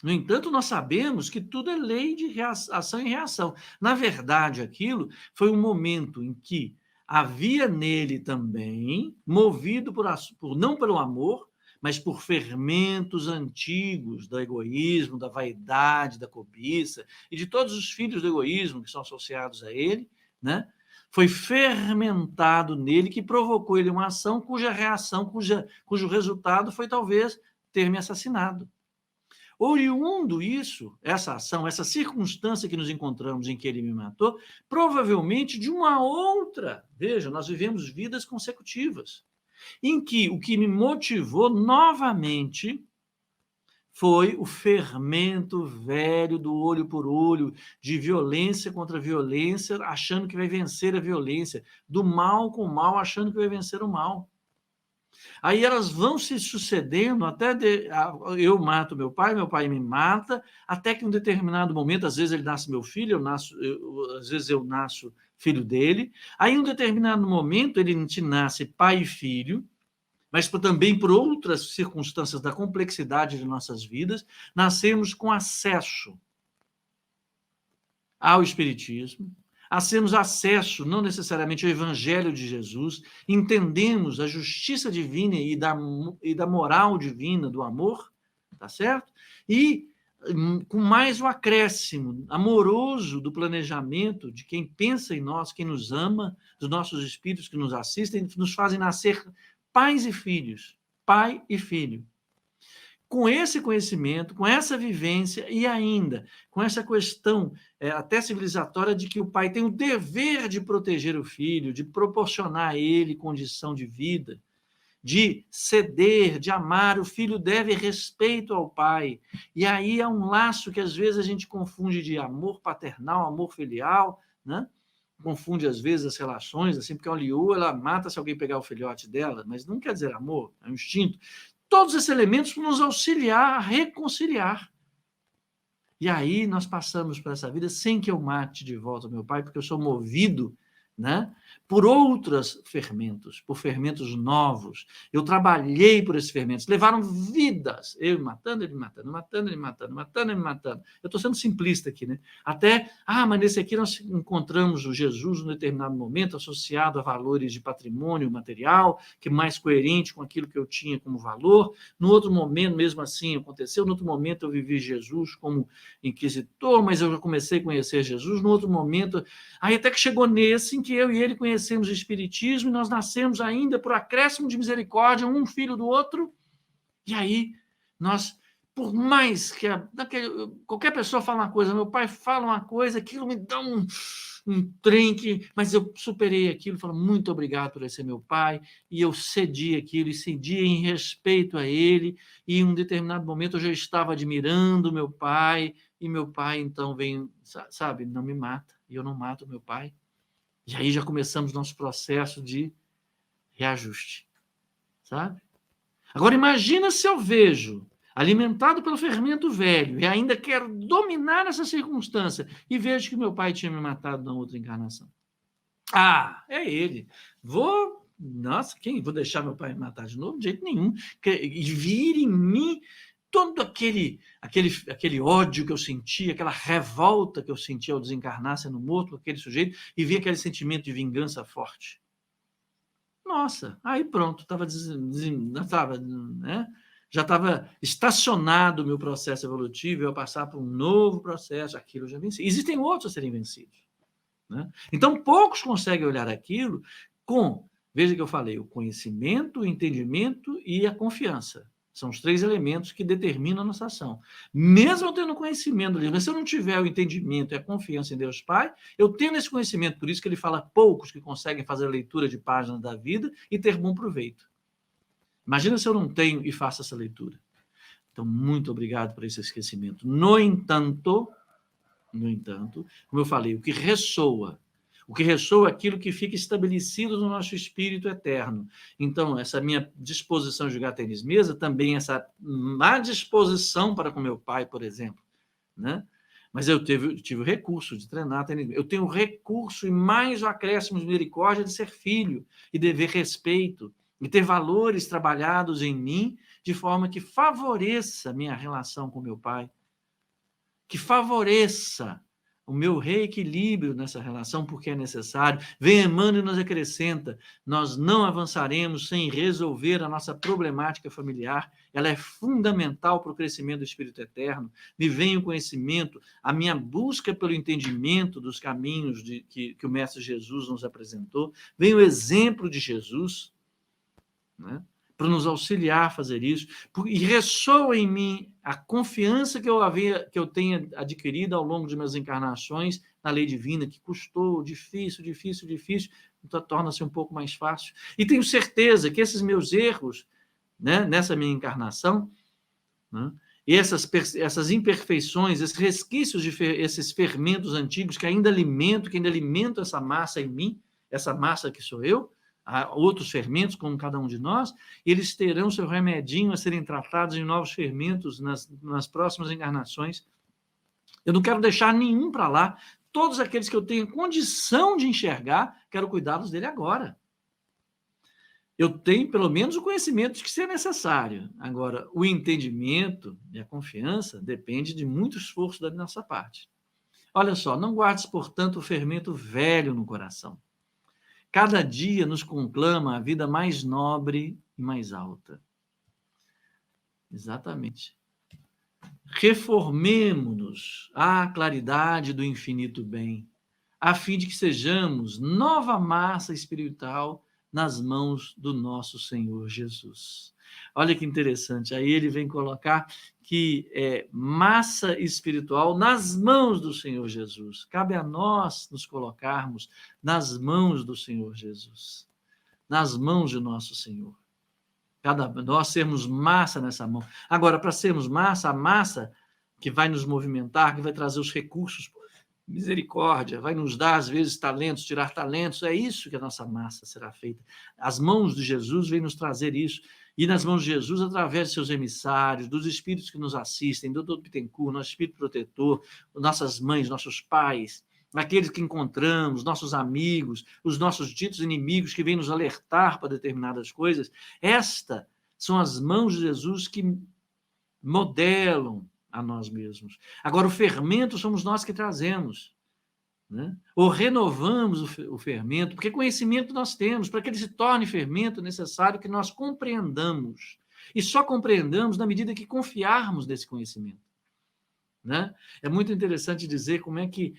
No entanto, nós sabemos que tudo é lei de ação e reação. Na verdade, aquilo foi um momento em que havia nele também, movido não pelo amor, mas por fermentos antigos do egoísmo, da vaidade, da cobiça, e de todos os filhos do egoísmo que são associados a ele, né? Foi fermentado nele, que provocou ele uma ação cuja reação, cujo resultado foi talvez ter me assassinado. Oriundo isso, essa ação, essa circunstância que nos encontramos em que ele me matou, provavelmente de uma outra. Veja, nós vivemos vidas consecutivas, em que o que me motivou novamente foi o fermento velho do olho por olho, de violência contra violência, achando que vai vencer a violência, do mal com o mal, achando que vai vencer o mal. Aí elas vão se sucedendo até eu mato meu pai me mata, até que em um determinado momento, às vezes ele nasce meu filho, às vezes eu nasço filho dele, aí em um determinado momento ele te nasce pai e filho, mas também por outras circunstâncias da complexidade de nossas vidas, nascemos com acesso ao Espiritismo, temos acesso, não necessariamente ao Evangelho de Jesus, entendemos a justiça divina e da moral divina, do amor, tá certo? E com mais o acréscimo amoroso do planejamento de quem pensa em nós, quem nos ama, dos nossos espíritos que nos assistem, nos fazem nascer pais e filhos, pai e filho. Com esse conhecimento, com essa vivência e ainda com essa questão até civilizatória de que o pai tem o dever de proteger o filho, de proporcionar a ele condição de vida, de ceder, de amar, o filho deve respeito ao pai. E aí há um laço que às vezes a gente confunde de amor paternal, amor filial, né? Confunde às vezes as relações, assim, porque a leoa, ela mata se alguém pegar o filhote dela, mas não quer dizer amor, é um instinto. Todos esses elementos para nos auxiliar a reconciliar. E aí nós passamos por essa vida sem que eu mate de volta meu pai, porque eu sou movido, né, por outros fermentos, por fermentos novos. Eu trabalhei por esses fermentos, levaram vidas, eu matando, ele matando, matando, ele matando, matando, ele matando. Eu estou sendo simplista aqui, né? Até, mas nesse aqui nós encontramos o Jesus, num determinado momento, associado a valores de patrimônio material, que é mais coerente com aquilo que eu tinha como valor. No outro momento, mesmo assim, aconteceu. No outro momento, eu vivi Jesus como inquisitor, mas eu já comecei a conhecer Jesus. No outro momento, aí até que chegou nesse em que eu e ele conhecemos o Espiritismo, e nós nascemos ainda por acréscimo de misericórdia, um filho do outro, e aí nós, por mais que qualquer pessoa fala uma coisa, meu pai fala uma coisa, aquilo me dá um trem, mas eu superei aquilo, falo, muito obrigado por ser meu pai, e eu cedi aquilo, e cedi em respeito a ele, e em um determinado momento eu já estava admirando meu pai, e meu pai então vem, sabe, não me mata, e eu não mato meu pai. E aí já começamos nosso processo de reajuste, sabe? Agora imagina se eu vejo, alimentado pelo fermento velho, e ainda quero dominar essa circunstância, e vejo que meu pai tinha me matado na outra encarnação. Ah, é ele. Nossa, vou deixar meu pai me matar de novo? De jeito nenhum. E vir em mim todo aquele ódio que eu sentia, aquela revolta que eu sentia ao desencarnar, sendo morto com aquele sujeito, e vir aquele sentimento de vingança forte. Nossa, aí pronto, né? Já estava estacionado o meu processo evolutivo, eu ia passar por um novo processo, aquilo eu já venci. Existem outros a serem vencidos. Né? Então, poucos conseguem olhar aquilo veja que eu falei, o conhecimento, o entendimento e a confiança. São os 3 elementos que determinam a nossa ação. Mesmo eu tendo conhecimento, mas se eu não tiver o entendimento e a confiança em Deus Pai, eu tendo esse conhecimento, por isso que ele fala poucos que conseguem fazer a leitura de páginas da vida e ter bom proveito. Imagina se eu não tenho e faço essa leitura. Então, muito obrigado por esse esquecimento. No entanto, como eu falei, o que ressoa é aquilo que fica estabelecido no nosso espírito eterno. Então, essa minha disposição de jogar tênis mesa, também essa má disposição para com meu pai, por exemplo, né? Mas eu tive o recurso de treinar tênis mesa. Eu tenho o recurso e mais o acréscimo de misericórdia de ser filho e dever respeito e ter valores trabalhados em mim de forma que favoreça a minha relação com meu pai, que favoreça o meu reequilíbrio nessa relação, porque é necessário. Vem Emmanuel e nos acrescenta, nós não avançaremos sem resolver a nossa problemática familiar, ela é fundamental para o crescimento do Espírito Eterno. Me vem o conhecimento, a minha busca pelo entendimento dos caminhos que o Mestre Jesus nos apresentou, vem o exemplo de Jesus, né? Para nos auxiliar a fazer isso, e ressoa em mim a confiança que eu tenha adquirido ao longo de minhas encarnações na lei divina, que custou, difícil, então torna-se um pouco mais fácil. E tenho certeza que esses meus erros, né, nessa minha encarnação, né, e essas imperfeições, esses resquícios esses fermentos antigos que ainda alimentam essa massa em mim, essa massa que sou eu, há outros fermentos, como cada um de nós, eles terão seu remedinho a serem tratados em novos fermentos nas próximas encarnações. Eu não quero deixar nenhum para lá. Todos aqueles que eu tenho condição de enxergar, quero cuidá-los dele agora. Eu tenho, pelo menos, o conhecimento de que isso é necessário. Agora, o entendimento e a confiança depende de muito esforço da nossa parte. Olha só, não guardes, portanto, o fermento velho no coração. Cada dia nos conclama a vida mais nobre e mais alta. Exatamente. Reformemo-nos à claridade do infinito bem, a fim de que sejamos nova massa espiritual nas mãos do nosso Senhor Jesus. Olha que interessante, aí ele vem colocar que é massa espiritual nas mãos do Senhor Jesus. Cabe a nós nos colocarmos nas mãos do Senhor Jesus, nas mãos de nosso Senhor. Nós sermos massa nessa mão. Agora, para sermos massa, a massa que vai nos movimentar, que vai trazer os recursos, misericórdia, vai nos dar, às vezes, talentos, tirar talentos, é isso que a nossa massa será feita. As mãos de Jesus vêm nos trazer isso, e nas mãos de Jesus, através de seus emissários, dos espíritos que nos assistem, do Dr. Bittencourt, nosso espírito protetor, nossas mães, nossos pais, aqueles que encontramos, nossos amigos, os nossos ditos inimigos que vêm nos alertar para determinadas coisas, estas são as mãos de Jesus que modelam a nós mesmos. Agora, o fermento somos nós que trazemos, né? Ou renovamos o fermento, porque conhecimento nós temos, para que ele se torne fermento é necessário que nós compreendamos, e só compreendamos na medida que confiarmos nesse conhecimento, né? É muito interessante dizer como é que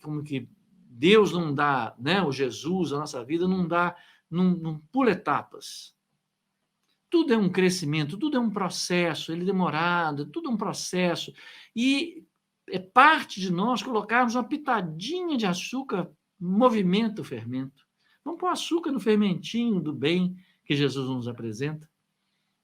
como que Deus não dá, né, o Jesus, a nossa vida, não pula etapas. Tudo é um crescimento, tudo é um processo, ele é demorado, tudo é um processo. E é parte de nós colocarmos uma pitadinha de açúcar, movimenta o fermento. Vamos pôr açúcar no fermentinho do bem que Jesus nos apresenta,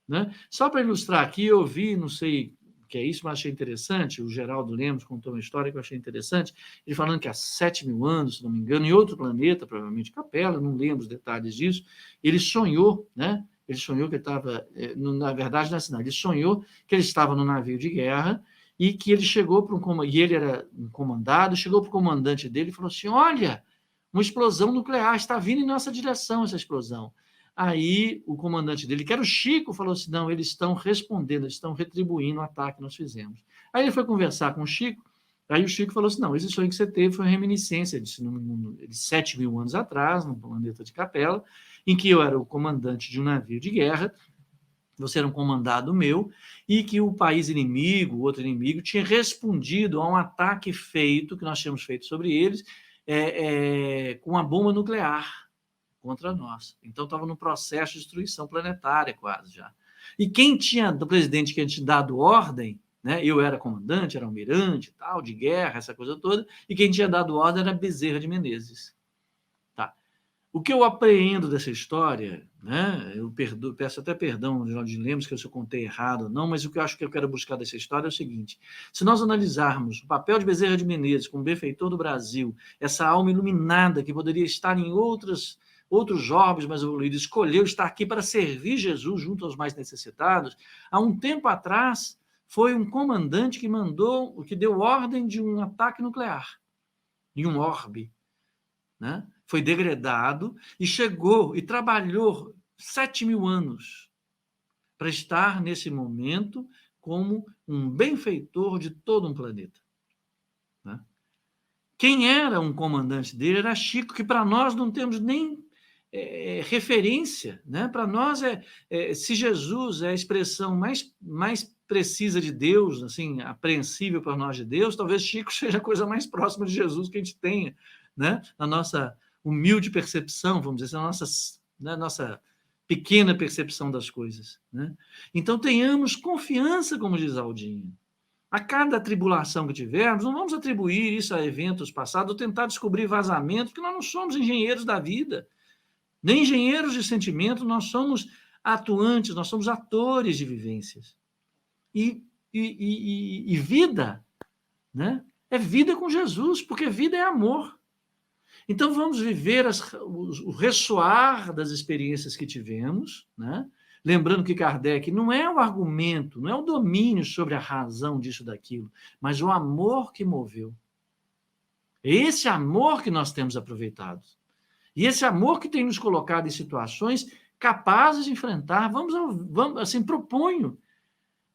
né? Só para ilustrar aqui, eu vi, não sei o que é isso, mas achei interessante, o Geraldo Lemos contou uma história que eu achei interessante, ele falando que há 7.000 anos, se não me engano, em outro planeta, provavelmente Capela, não lembro os detalhes disso, ele sonhou, né? Ele sonhou que ele estava, na verdade, na cidade, ele sonhou que ele estava no navio de guerra e que ele chegou para e ele era um comandado, chegou para o comandante dele e falou assim: olha, uma explosão nuclear, está vindo em nossa direção essa explosão. Aí o comandante dele, que era o Chico, falou assim, não, eles estão respondendo, eles estão retribuindo o ataque que nós fizemos. Aí ele foi conversar com o Chico, aí o Chico falou assim, não, esse sonho que você teve foi uma reminiscência de 7.000 anos atrás, no planeta de Capela, em que eu era o comandante de um navio de guerra, você era um comandado meu, e que o país inimigo, o outro inimigo, tinha respondido a um ataque feito, que nós tínhamos feito sobre eles, com uma bomba nuclear contra nós. Então, estava no processo de destruição planetária quase já. E quem tinha, do presidente que tinha dado ordem, né, eu era comandante, era almirante, tal, de guerra, essa coisa toda, e quem tinha dado ordem era Bezerra de Menezes. O que eu apreendo dessa história, né? Eu peço até perdão, Jorge Lemos, que eu contei errado, não, mas o que eu acho que eu quero buscar dessa história é o seguinte: se nós analisarmos o papel de Bezerra de Menezes como benfeitor do Brasil, essa alma iluminada que poderia estar em outros jovens mais evoluídos, escolheu estar aqui para servir Jesus junto aos mais necessitados, há um tempo atrás foi um comandante que deu ordem de um ataque nuclear em um orbe, né? Foi degradado e chegou e trabalhou 7.000 anos para estar nesse momento como um benfeitor de todo um planeta. Né? Quem era um comandante dele era Chico, que para nós não temos nem referência. Né? Para nós, se Jesus é a expressão mais precisa de Deus, assim, apreensível para nós de Deus, talvez Chico seja a coisa mais próxima de Jesus que a gente tenha, né? Na nossa humilde percepção, vamos dizer assim, na nossa pequena percepção das coisas. Né? Então, tenhamos confiança, como diz Aldinho. A cada tribulação que tivermos, não vamos atribuir isso a eventos passados ou tentar descobrir vazamentos, porque nós não somos engenheiros da vida, nem engenheiros de sentimento, nós somos atuantes, nós somos atores de vivências. E vida, né? É vida com Jesus, porque vida é amor. Então, vamos viver o ressoar das experiências que tivemos, né? Lembrando que Kardec não é o argumento, não é o domínio sobre a razão disso, daquilo, mas o amor que moveu. É esse amor que nós temos aproveitado. E esse amor que tem nos colocado em situações capazes de enfrentar. Vamos assim, proponho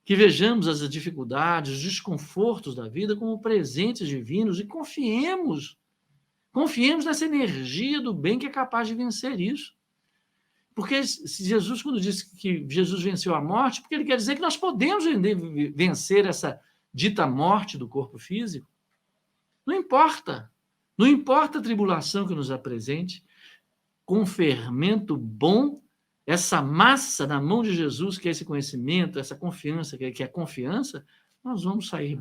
que vejamos as dificuldades, os desconfortos da vida como presentes divinos e confiemos nessa energia do bem que é capaz de vencer isso. Porque se Jesus, quando diz que Jesus venceu a morte, porque ele quer dizer que nós podemos vencer essa dita morte do corpo físico. Não importa a tribulação que nos apresente, com fermento bom, essa massa na mão de Jesus, que é esse conhecimento, essa confiança, que é a confiança, nós vamos sair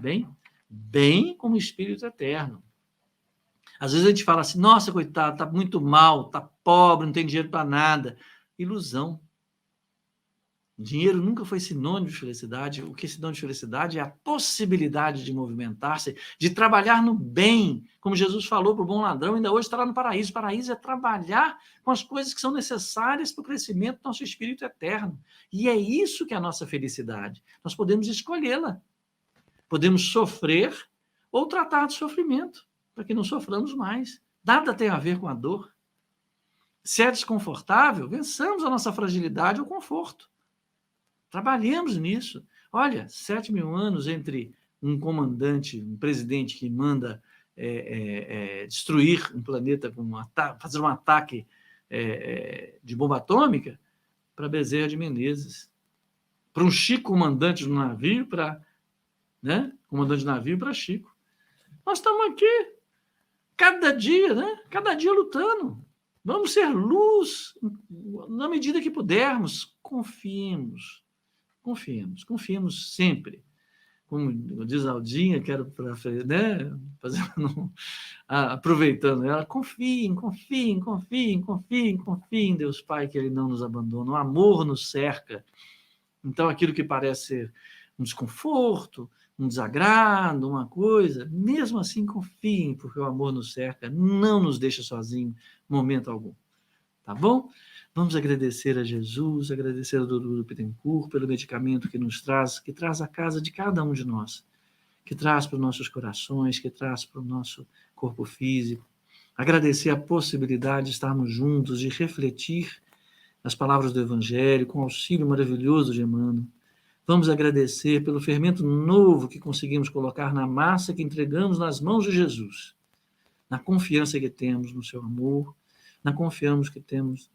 bem como Espírito eterno. Às vezes a gente fala assim, nossa, coitado, está muito mal, está pobre, não tem dinheiro para nada. Ilusão. Dinheiro nunca foi sinônimo de felicidade. O que é sinônimo de felicidade é a possibilidade de movimentar-se, de trabalhar no bem, como Jesus falou para o bom ladrão, ainda hoje está lá no paraíso. O paraíso é trabalhar com as coisas que são necessárias para o crescimento do nosso espírito eterno. E é isso que é a nossa felicidade. Nós podemos escolhê-la. Podemos sofrer ou tratar de sofrimento, para que não soframos mais. Nada tem a ver com a dor. Se é desconfortável, vençamos a nossa fragilidade ou conforto. Trabalhemos nisso. Olha, 7.000 anos entre um comandante, um presidente que manda destruir um planeta, fazer um ataque de bomba atômica, para Bezerra de Menezes. Para um Chico, comandante do navio, comandante de navio para Chico. Nós estamos aqui, cada dia, né? Cada dia lutando. Vamos ser luz na medida que pudermos. Confiemos sempre. Como diz a Aldinha, quero aproveitando ela, confiem em Deus Pai, que Ele não nos abandona. O amor nos cerca. Então, aquilo que parece ser um desconforto, um desagrado, uma coisa, mesmo assim confiem, porque o amor nos cerca, não nos deixa sozinhos, momento algum. Tá bom? Vamos agradecer a Jesus, agradecer ao Dr. Bittencourt pelo medicamento que nos traz, que traz à casa de cada um de nós, que traz para os nossos corações, que traz para o nosso corpo físico, Agradecer a possibilidade de estarmos juntos, de refletir as palavras do Evangelho, com o auxílio maravilhoso de Emmanuel. Vamos agradecer pelo fermento novo que conseguimos colocar na massa que entregamos nas mãos de Jesus, na confiança que temos no seu amor, na confiança que temos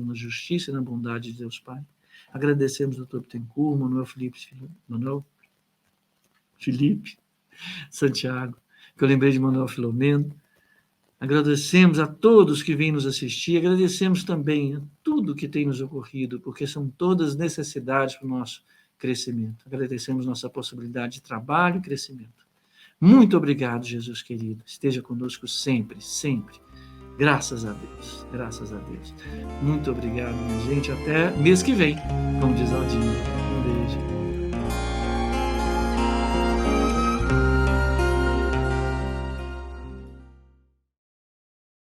na justiça e na bondade de Deus Pai. Agradecemos ao Dr. Bittencourt, Manuel Felipe, Santiago, que eu lembrei de Manuel Filomeno. Agradecemos a todos que vêm nos assistir, agradecemos também a tudo que tem nos ocorrido, porque são todas necessidades para o nosso crescimento. Agradecemos nossa possibilidade de trabalho e crescimento. Muito obrigado, Jesus querido. Esteja conosco sempre, sempre. Graças a Deus, graças a Deus. Muito obrigado, minha gente. Até mês que vem, como diz Aldinho.